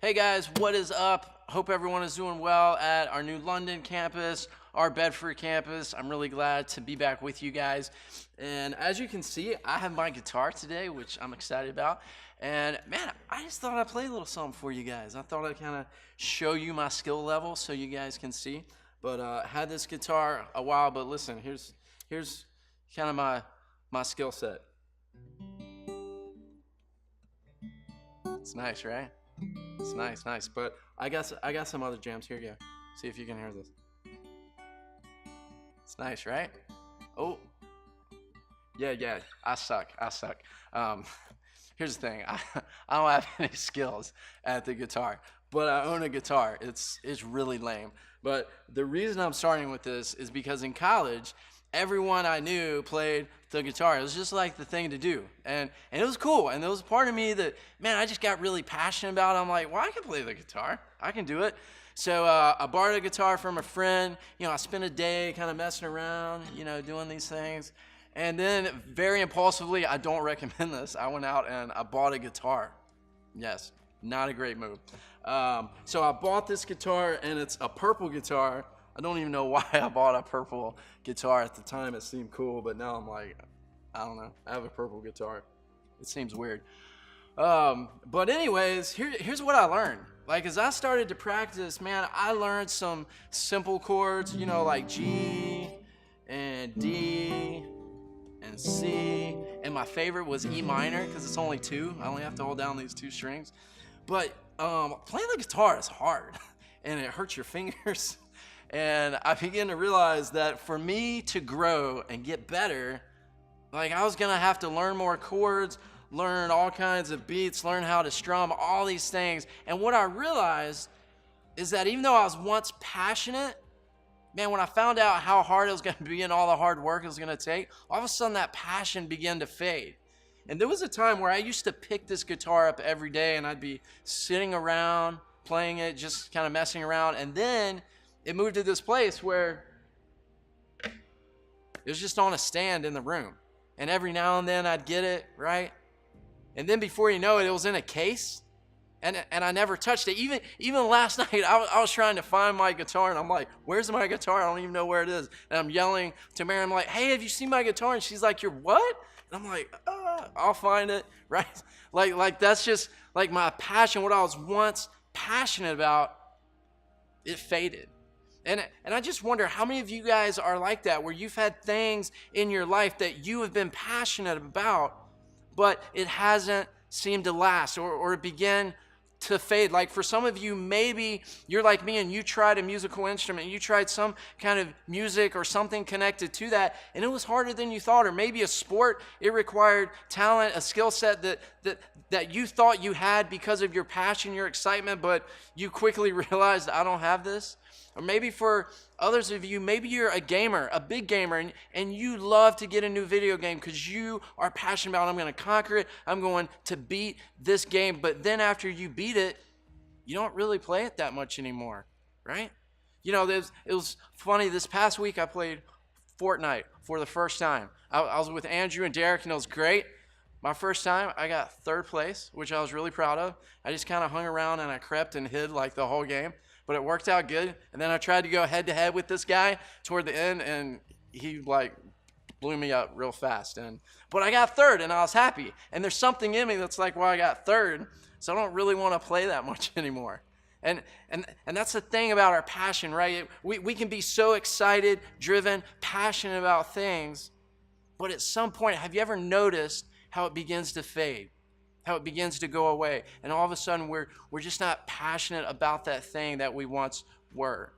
Hey guys, what is up? Hope everyone is doing well at our new London campus, our Bedford campus. I'm really glad to be back with you guys. And as you can see, I have my guitar today, which I'm excited about. And man, I just thought I'd play a little something for you guys. I thought I'd kind of show you my skill level so you guys can see. But had this guitar a while, but listen, here's kind of my skill set. It's nice, right? It's nice. But I got some other jams. Here you go. See if you can hear this. It's nice, right? Oh, yeah. I suck. Um, Here's the thing. I don't have any skills at the guitar, but I own a guitar. It's really lame. But the reason I'm starting with this is because in college, everyone I knew played the guitar. It was just like the thing to do. And it was cool. And there was a part of me that, man, I just got really passionate about it. I'm like, well, I can play the guitar. I can do it. So I borrowed a guitar from a friend. I spent a day kind of messing around, doing these things. And then very impulsively, I don't recommend this, I went out and I bought a guitar. Yes, not a great move. So I bought this guitar, and it's a purple guitar. I don't even know why I bought a purple guitar at the time. It seemed cool, but now I'm like, I don't know. I have a purple guitar. It seems weird. But anyways, here's what I learned. Like, as I started to practice, man, I learned some simple chords, like G and D and C. And my favorite was E minor because it's only two. I only have to hold down these two strings. But playing the guitar is hard, and it hurts your fingers. And I began to realize that for me to grow and get better, like, I was going to have to learn more chords, learn all kinds of beats, learn how to strum, all these things. And what I realized is that even though I was once passionate, man, when I found out how hard it was going to be and all the hard work it was going to take, all of a sudden that passion began to fade. And there was a time where I used to pick this guitar up every day, and I'd be sitting around playing it, just kind of messing around. And then it moved to this place where it was just on a stand in the room. And every now and then I'd get it, right? And then before you know it, it was in a case. And I never touched it. Even last night, I was trying to find my guitar, and I'm like, where's my guitar? I don't even know where it is. And I'm yelling to Mary, I'm like, hey, have you seen my guitar? And she's like, you're what? And I'm like, I'll find it, right? Like that's just like my passion, what I was once passionate about, it faded. And I just wonder how many of you guys are like that, where you've had things in your life that you have been passionate about, but it hasn't seemed to last, or it began to fade. Like, for some of you, maybe you're like me and you tried a musical instrument, you tried some kind of music or something connected to that, and it was harder than you thought. Or maybe a sport, it required talent, a skill set that you thought you had because of your passion, your excitement, but you quickly realized, I don't have this. Or maybe for others of you, maybe you're a gamer, a big gamer, and you love to get a new video game because you are passionate about it. I'm going to conquer it. I'm going to beat this game. But then after you beat it, you don't really play it that much anymore, right? It was funny. This past week, I played Fortnite for the first time. I was with Andrew and Derek, and it was great. My first time, I got third place, which I was really proud of. I just kind of hung around and I crept and hid like the whole game. But it worked out good. And then I tried to go head to head with this guy toward the end, and he like blew me up real fast. But I got third, and I was happy. And there's something in me that's like, well, I got third, so I don't really want to play that much anymore. And that's the thing about our passion, right? We can be so excited, driven, passionate about things, but at some point, have you ever noticed how it begins to fade? How it begins to go away, and all of a sudden we're just not passionate about that thing that we once were.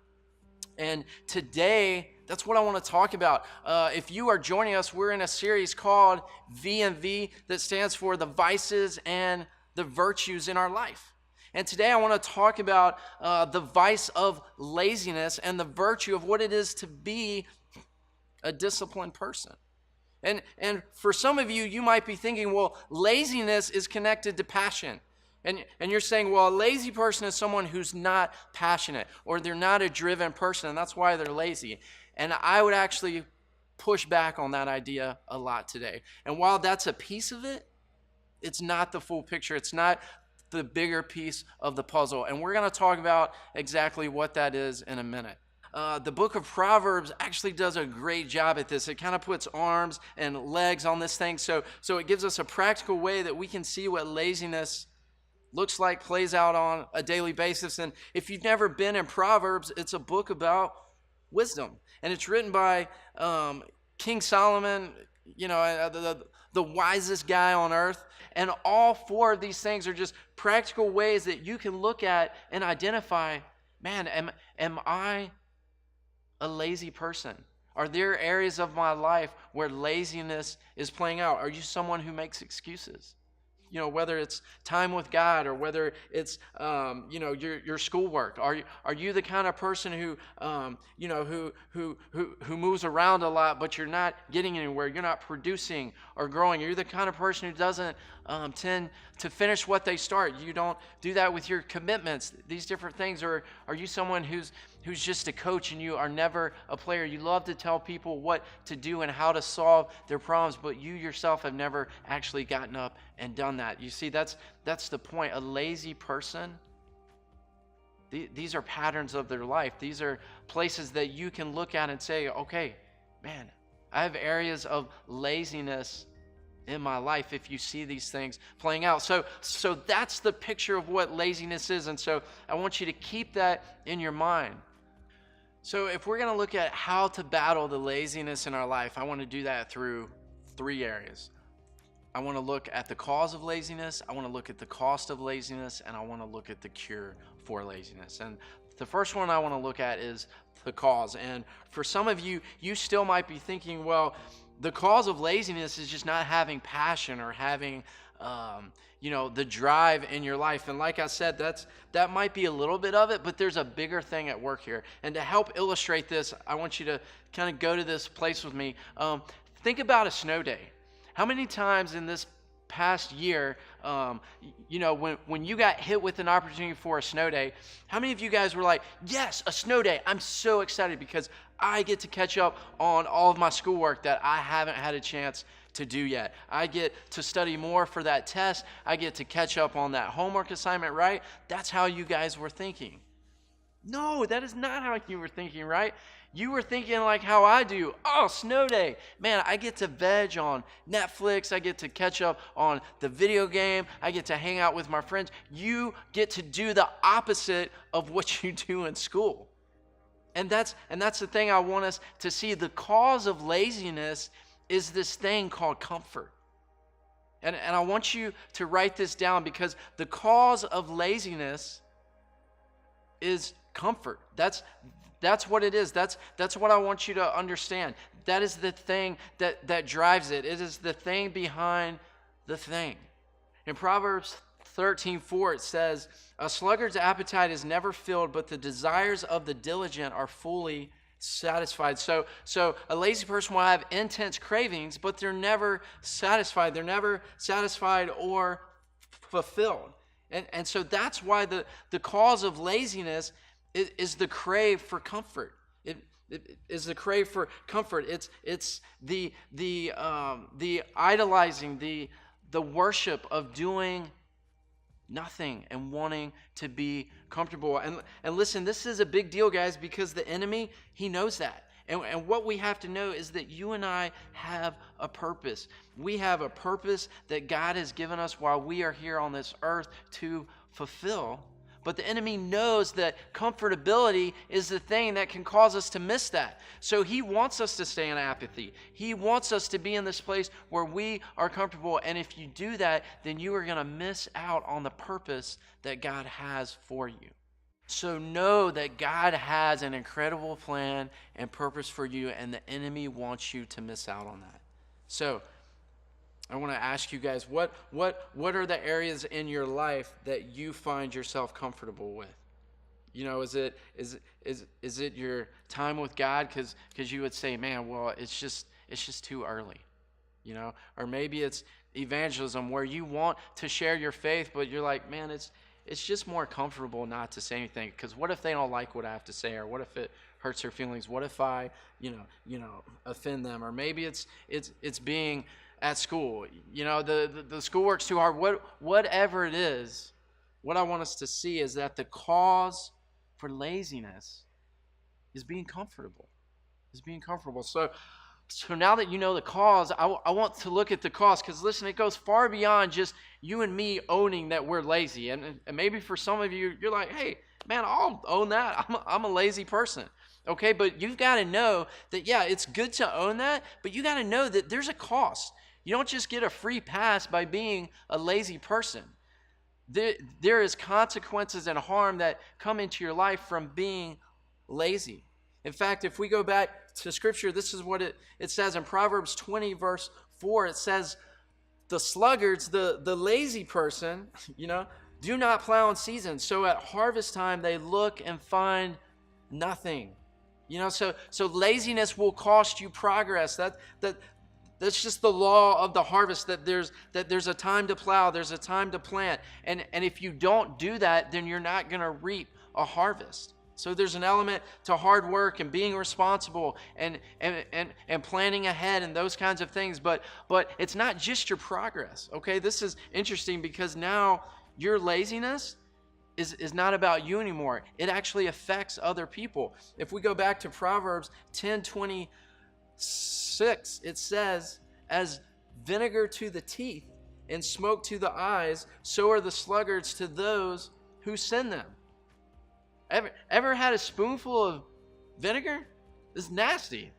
And today, that's what I want to talk about. If you are joining us, we're in a series called V&V, that stands for the vices and the virtues in our life. And today I want to talk about the vice of laziness and the virtue of what it is to be a disciplined person. And for some of you, you might be thinking, well, laziness is connected to passion. And you're saying, well, a lazy person is someone who's not passionate, or they're not a driven person, and that's why they're lazy. And I would actually push back on that idea a lot today. And while that's a piece of it, it's not the full picture. It's not the bigger piece of the puzzle. And we're going to talk about exactly what that is in a minute. The book of Proverbs actually does a great job at this. It kind of puts arms and legs on this thing. So it gives us a practical way that we can see what laziness looks like, plays out on a daily basis. And if you've never been in Proverbs, it's a book about wisdom. And it's written by King Solomon, the wisest guy on earth. And all four of these things are just practical ways that you can look at and identify, man, am I a lazy person? Are there areas of my life where laziness is playing out? Are you someone who makes excuses? Whether it's time with God or whether it's, your schoolwork. Are you the kind of person who moves around a lot, but you're not getting anywhere? You're not producing or growing. Are you the kind of person who doesn't tend to finish what they start? You don't do that with your commitments, these different things. Or are you someone who's just a coach and you are never a player? You love to tell people what to do and how to solve their problems, but you yourself have never actually gotten up and done that. You see, that's the point. A lazy person, these are patterns of their life. These are places that you can look at and say, okay, man, I have areas of laziness in my life if you see these things playing out. So that's the picture of what laziness is. And so I want you to keep that in your mind. So if we're going to look at how to battle the laziness in our life, I want to do that through 3 areas. I want to look at the cause of laziness, I want to look at the cost of laziness, and I want to look at the cure for laziness. And the first one I want to look at is the cause. And for some of you, you still might be thinking, well, the cause of laziness is just not having passion or having the drive in your life. And like I said, that might be a little bit of it, but there's a bigger thing at work here. And to help illustrate this, I want you to kind of go to this place with me. Think about a snow day. How many times in this past year, when you got hit with an opportunity for a snow day, how many of you guys were like, yes, a snow day, I'm so excited because I get to catch up on all of my schoolwork that I haven't had a chance to do yet. I get to study more for that test. I get to catch up on that homework assignment, right? That's how you guys were thinking. No, that is not how you were thinking, right? You were thinking like how I do. Oh, snow day. Man, I get to veg on Netflix. I get to catch up on the video game. I get to hang out with my friends. You get to do the opposite of what you do in school. And that's the thing I want us to see. The cause of laziness is this thing called comfort. And I want you to write this down, because the cause of laziness is comfort. That's what it is. That's what I want you to understand. That is the thing that drives it. It is the thing behind the thing. In Proverbs 13:4, it says, "A sluggard's appetite is never filled, but the desires of the diligent are fully satisfied." So a lazy person will have intense cravings, but they're never satisfied. They're never satisfied or fulfilled. And so that's why the cause of laziness is the crave for comfort. It is the crave for comfort. It's the idolizing, the worship of doing nothing and wanting to be comfortable. And listen, this is a big deal, guys, because the enemy, he knows that. And what we have to know is that you and I have a purpose. We have a purpose that God has given us while we are here on this earth to fulfill. But the enemy knows that comfortability is the thing that can cause us to miss that. So he wants us to stay in apathy. He wants us to be in this place where we are comfortable. And if you do that, then you are going to miss out on the purpose that God has for you. So know that God has an incredible plan and purpose for you, and the enemy wants you to miss out on that. So I want to ask you guys, what are the areas in your life that you find yourself comfortable with? Is it your time with God? Because you would say, man, well, it's just too early, Or maybe it's evangelism, where you want to share your faith, but you're like, man, it's just more comfortable not to say anything, because what if they don't like what I have to say, or what if it hurts their feelings? What if I, offend them? Or maybe it's being at school. The schoolwork's too hard. Whatever it is, what I want us to see is that the cause for laziness is being comfortable. Is being comfortable. So now that you know the cause, I want to look at the cause, because listen, it goes far beyond just you and me owning that we're lazy. And maybe for some of you, you're like, hey, man, I'll own that. I'm a lazy person. Okay, but you've got to know that, yeah, it's good to own that, but you got to know that there's a cost. You don't just get a free pass by being a lazy person. There is consequences and harm that come into your life from being lazy. In fact, if we go back to Scripture, this is what it says in Proverbs 20, verse 4. It says, the sluggards, the lazy person, do not plow in season. So at harvest time, they look and find nothing. So laziness will cost you progress. That's just the law of the harvest, that there's a time to plow, there's a time to plant. And if you don't do that, then you're not going to reap a harvest. So there's an element to hard work and being responsible and planning ahead and those kinds of things. But it's not just your progress. Okay, this is interesting, because now your laziness is not about you anymore. It actually affects other people. If we go back to Proverbs 10:26, it says, as vinegar to the teeth and smoke to the eyes, so are the sluggards to those who send them. Ever had a spoonful of vinegar? It's nasty.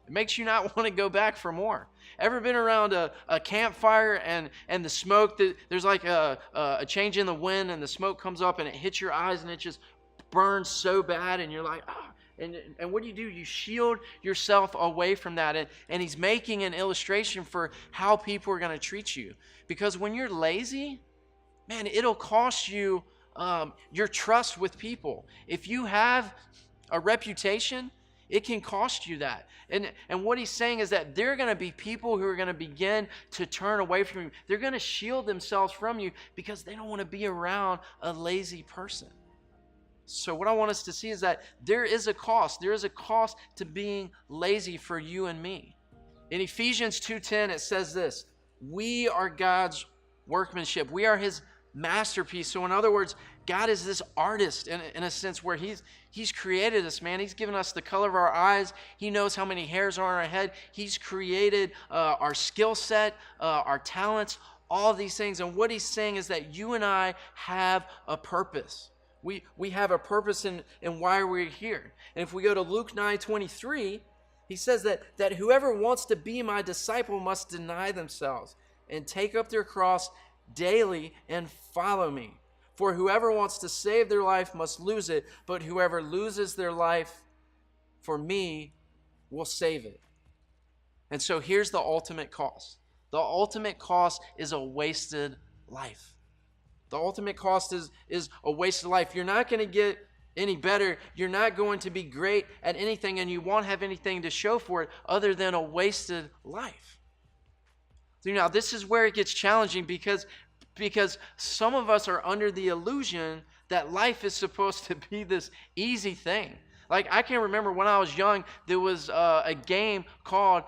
It makes you not want to go back for more. Ever been around a campfire and the smoke, there's like a change in the wind and the smoke comes up and it hits your eyes and it just burns so bad, and you're like, ah. And what do? You shield yourself away from that. And he's making an illustration for how people are going to treat you. Because when you're lazy, man, it'll cost you your trust with people. If you have a reputation, it can cost you that. And what he's saying is that there are going to be people who are going to begin to turn away from you. They're going to shield themselves from you because they don't want to be around a lazy person. So what I want us to see is that there is a cost. There is a cost to being lazy for you and me. In Ephesians 2:10, it says this: we are God's workmanship. We are his masterpiece. So in other words, God is this artist in a sense, where he's created us, man. He's given us the color of our eyes. He knows how many hairs are on our head. He's created our skill set, our talents, all of these things. And what he's saying is that you and I have a purpose. We have a purpose in why we're here. And if we go to Luke 9:23, he says that whoever wants to be my disciple must deny themselves and take up their cross daily and follow me. For whoever wants to save their life must lose it, but whoever loses their life for me will save it. And so here's the ultimate cost. The ultimate cost is a wasted life. The ultimate cost is a wasted life. You're not going to get any better. You're not going to be great at anything, and you won't have anything to show for it other than a wasted life. So now this is where it gets challenging, because some of us are under the illusion that life is supposed to be this easy thing. Like, I can remember when I was young, there was a game called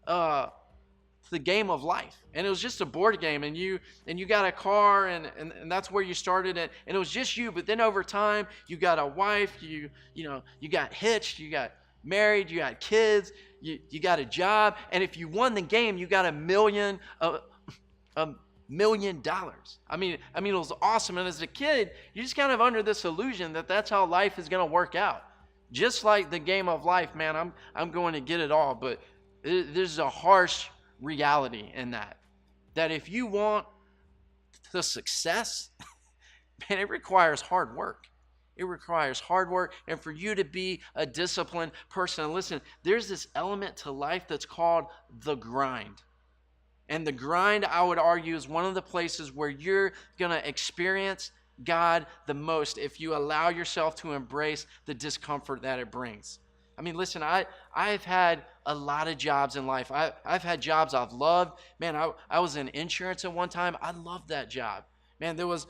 the Game of Life, and it was just a board game, and you got a car, and that's where you started it, and it was just you. But then over time, you got a wife, you got hitched, you got married, you got kids, you got a job, and if you won the game, you got $1 million. $1 million. I mean, it was awesome. And as a kid, you're just kind of under this illusion that that's how life is going to work out. Just like the Game of Life, man, I'm going to get it all. But there's a harsh reality in that if you want the success, man, it requires hard work. It requires hard work, and for you to be a disciplined person. And listen, there's this element to life that's called the grind. And the grind, I would argue, is one of the places where you're going to experience God the most if you allow yourself to embrace the discomfort that it brings. I mean, listen, I've had a lot of jobs in life. I've had jobs I've loved. Man, I was in insurance at one time. I loved that job. Man, there was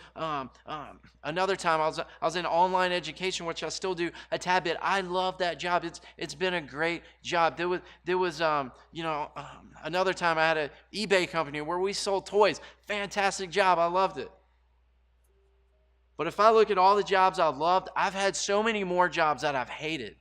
another time I was in online education, which I still do a tad bit. I love that job. It's been a great job. There was another time I had an eBay company where we sold toys. Fantastic job. I loved it. But if I look at all the jobs I've loved, I've had so many more jobs that I've hated.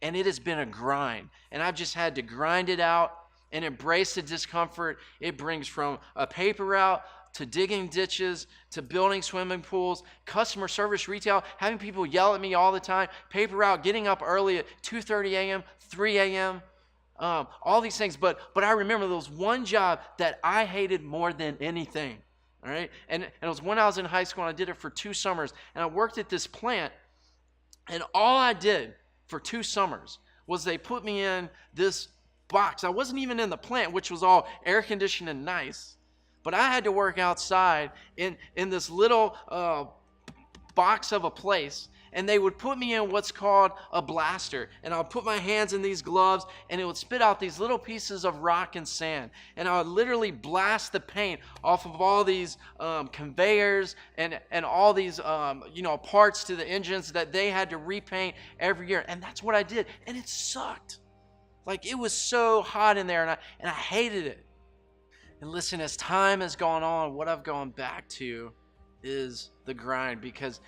And it has been a grind. And I've just had to grind it out and embrace the discomfort it brings, from a paper route to digging ditches to building swimming pools, customer service, retail, having people yell at me all the time, paper route, getting up early at 2:30 a.m., 3 a.m., all these things. But I remember there was one job that I hated more than anything. All right. And it was when I was in high school, and I did it for 2 summers. And I worked at this plant, and all I did for 2 summers was they put me in this box. I wasn't even in the plant, which was all air conditioned and nice. But I had to work outside in this little box of a place. And they would put me in what's called a blaster. And I would put my hands in these gloves, and it would spit out these little pieces of rock and sand. And I would literally blast the paint off of all these conveyors and all these parts to the engines that they had to repaint every year. And that's what I did. And it sucked. Like, it was so hot in there, and I hated it. And listen, as time has gone on, what I've gone back to is the grind, because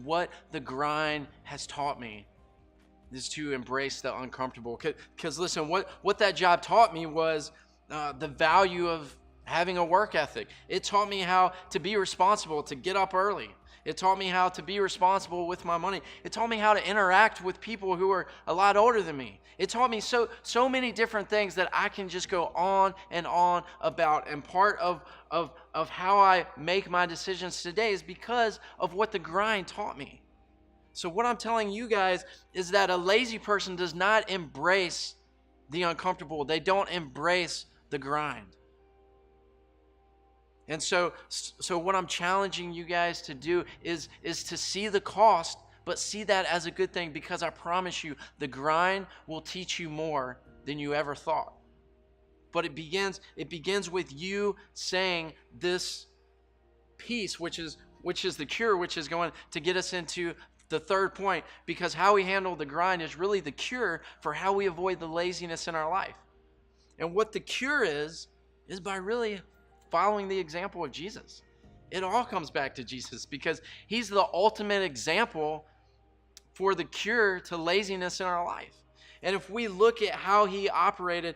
what the grind has taught me is to embrace the uncomfortable. Because listen, what that job taught me was the value of having a work ethic. It taught me how to be responsible, to get up early. It taught me how to be responsible with my money. It taught me how to interact with people who are a lot older than me. It taught me so many different things that I can just go on and on about. And part of how I make my decisions today is because of what the grind taught me. So what I'm telling you guys is that a lazy person does not embrace the uncomfortable. They don't embrace the grind. And so what I'm challenging you guys to do is to see the cost, but see that as a good thing, because I promise you, the grind will teach you more than you ever thought. But it begins with you saying this piece, which is the cure, which is going to get us into the third point, because how we handle the grind is really the cure for how we avoid the laziness in our life. And what the cure is by really following the example of Jesus. It all comes back to Jesus, because he's the ultimate example for the cure to laziness in our life. And if we look at how he operated,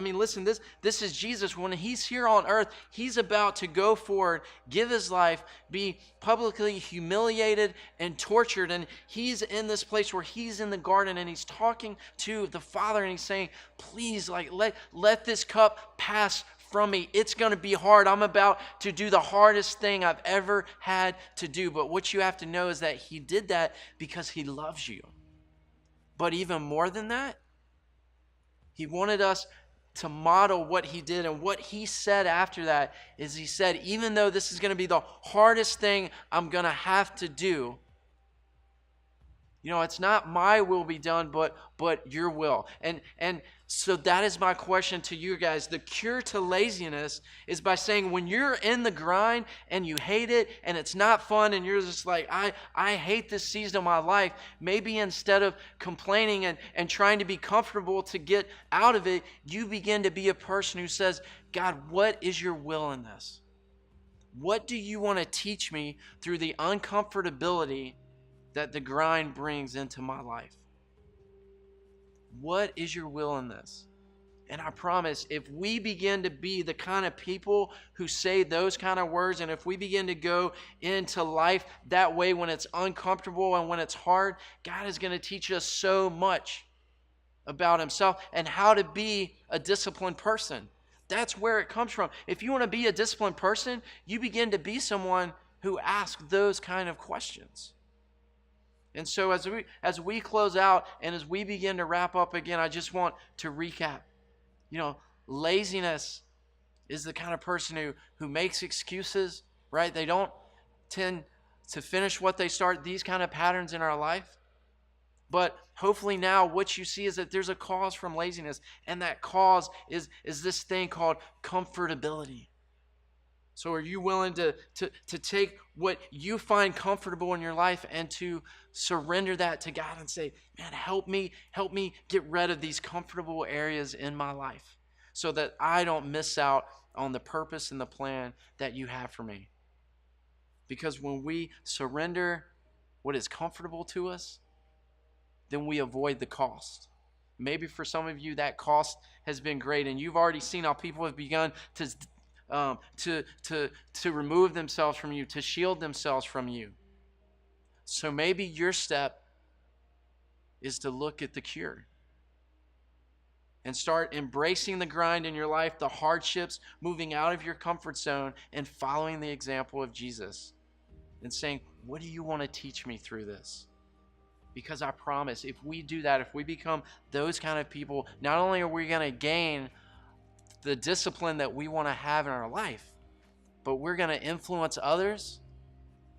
listen, this is Jesus. When he's here on earth, he's about to go forward, give his life, be publicly humiliated and tortured. And he's in this place where he's in the garden, and he's talking to the Father, and he's saying, please, let this cup pass from me. It's going to be hard. I'm about to do the hardest thing I've ever had to do. But what you have to know is that he did that because he loves you. But even more than that, he wanted us to model what he did. And what he said after that is, he said, even though this is going to be the hardest thing I'm going to have to do, it's not my will be done, but your will. And so that is my question to you guys. The cure to laziness is by saying, when you're in the grind and you hate it and it's not fun and you're just like, I hate this season of my life, maybe instead of complaining and trying to be comfortable to get out of it, you begin to be a person who says, God, what is your will in this? What do you want to teach me through the uncomfortability that the grind brings into my life? What is your will in this? And I promise, if we begin to be the kind of people who say those kind of words, and if we begin to go into life that way when it's uncomfortable and when it's hard, God is going to teach us so much about himself and how to be a disciplined person. That's where it comes from. If you want to be a disciplined person, you begin to be someone who asks those kind of questions. And so as we close out and as we begin to wrap up again, I just want to recap. Laziness is the kind of person who makes excuses, right? They don't tend to finish what they start, these kind of patterns in our life. But hopefully now what you see is that there's a cause from laziness, and that cause is this thing called comfortability. So are you willing to take what you find comfortable in your life and to surrender that to God and say, man, help me get rid of these comfortable areas in my life so that I don't miss out on the purpose and the plan that you have for me? Because when we surrender what is comfortable to us, then we avoid the cost. Maybe for some of you that cost has been great, and you've already seen how people have begun to remove themselves from you, to shield themselves from you. So maybe your step is to look at the cure and start embracing the grind in your life, the hardships, moving out of your comfort zone and following the example of Jesus and saying, what do you want to teach me through this? Because I promise, if we do that, if we become those kind of people, not only are we going to gain the discipline that we want to have in our life, but we're going to influence others,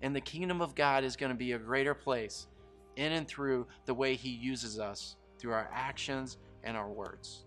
and the kingdom of God is going to be a greater place in and through the way he uses us through our actions and our words.